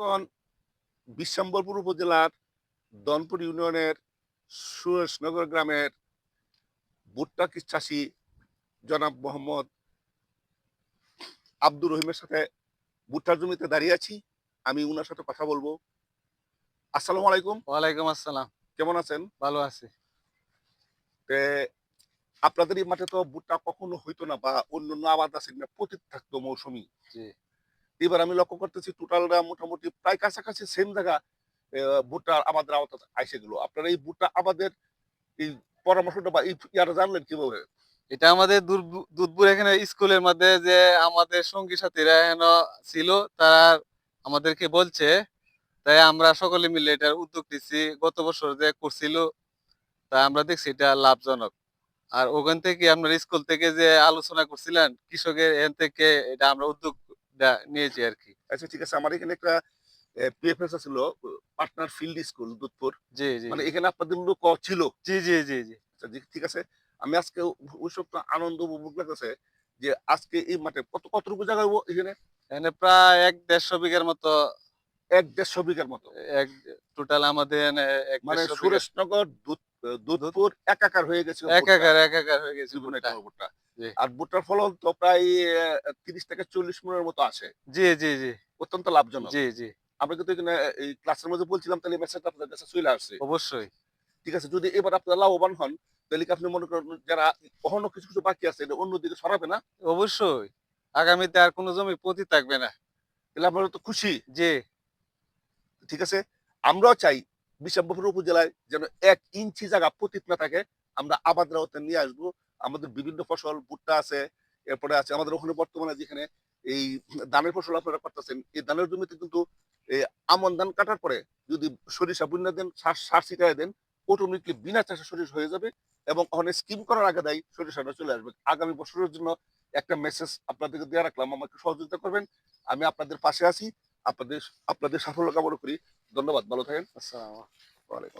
এখন বিশ্বম্বরপুর উপজেলার দনপুর ইউনিয়নের সুরেশনগর গ্রামের ভুট্টা চাষী জনাব মোহাম্মদ আব্দুর রহিমের সাথে ভুট্টার জমিতে দাঁড়িয়ে আছি। আমি উনার সাথে কথা বলবো। আসসালামু আলাইকুম। ওয়ালাইকুম আসসালাম। কেমন আছেন? ভালো আছি। তে আপনাদের এই মাঠে তো ভুট্টা কখনো হইতো না বা অন্যান্য আবাদ আছে না, পতিত থাকতো মৌসুমী। জি। এবার আমি লক্ষ্য করতেছি টোটালটা মোটামুটি প্রায় কাছাকাছি সেম জায়গা ভুট্টা আবাদের আওতা আইসে গেল। আপনারা এই ভুট্টা আবাদের এই পরামর্শটা বা এই ইয়াটা জানলেন কিভাবে? এটা আমাদের দুধপুর এখানে স্কুলের মধ্যে যে আমাদের সঙ্গী সাথীরা এখনো ছিল, তারা আমাদেরকে বলছে, তাই আমরা সকলে মিলে এটার উদ্যোগ নিচ্ছি। গত বছর যে করছিল, তা আমরা দেখছি এটা লাভজনক। আর ওখান থেকে আপনার স্কুল থেকে যে আলোচনা করছিলেন কৃষকের, এখান থেকে এটা আমরা উদ্যোগটা নিয়েছি আর কি। আচ্ছা, ঠিক আছে। আমার এখানে একটা পিএফএস ছিল, পার্টনার ফিল্ড স্কুল দুধপুর। জি, জি, মানে জি। এখানে আপনাদের লোক ছিল। জি, জি, জি, জি। আচ্ছা, ঠিক আছে। আমি আজকে ওইসবটা আনন্দ উপভোগ লাগতেছে যে আজকে এই মাঠে কতটুকু জায়গা হইব এখানে? এখানে প্রায় ১-১৫০ বিঘার মতো। ১-১৫০ বিঘার মতো। এক টোটাল আমাদের এখানে মানে ১-১৫০ বিঘা। সুরেশনগর দুধ দুধপুর একাকার হয়ে গেছে ভুট্টা। একাকার হয়ে গেছে জীবনে ভুট্টা। একটা ভুট্টা। জি। আর ভুট্টার ফলন তো প্রায় ৩০ থেকে ৪০ মনের মতো আসে। জি, জি, জি। অত্যন্ত লাভজনক। জি, জি। আমরা কিন্তু এখানে এই ক্লাসের মধ্যে বলছিলাম, তাহলে এই মেসেজটা আপনাদের কাছে চলে আসছে। অবশ্যই, ঠিক আছে, যদি এবার আপনারা লাভবান হন, তাহলে কি আপনি মনে করেন যারা এখনো কিছু বাকি আছে এটা অন্যদিকে সরাবে না? অবশ্যই। আগামীতে আর কোন জমি পতিত থাকবে না। তাহলে আপনারা তো খুশি। জি, ঠিক আছে? আমরাও চাই বিশ্বম্বরপুর উপজেলায় যেন ১ ইঞ্চি জায়গা পতিত না থাকে। আমরা আবাদের আওতায় নিয়ে আসবো। আমাদের বিভিন্ন ফসল ভুট্টা আছে, এরপরে আছে আমাদের ওখানে বর্তমানে যেখানে এই ধানের ফসল আপনারা করতেছেন, এই ধানের জমিতে কিন্তু এ আমন ধান কাটার পরে যদি সরিষা বুইন্যা দেন, সার ছিটায় দেন, অটোমেটিক্যালি বিনা চাষে সরিষা হয়ে যাবে এবং ওখানে স্কিম করার আগে দায়ী সরিষাটা চলে আসবে। আগামী বছরের জন্য একটা মেসেজ আপনাদেরকে দিয়ে রাখলাম। আমাকে সহযোগিতা করবেন। আমি আপনাদের পাশে আছি। আপনাদের আপনাদের সাফল্য কামনা করি। ধন্যবাদ। ভালো থাকেন। আসসালামু ওয়ালাইকুম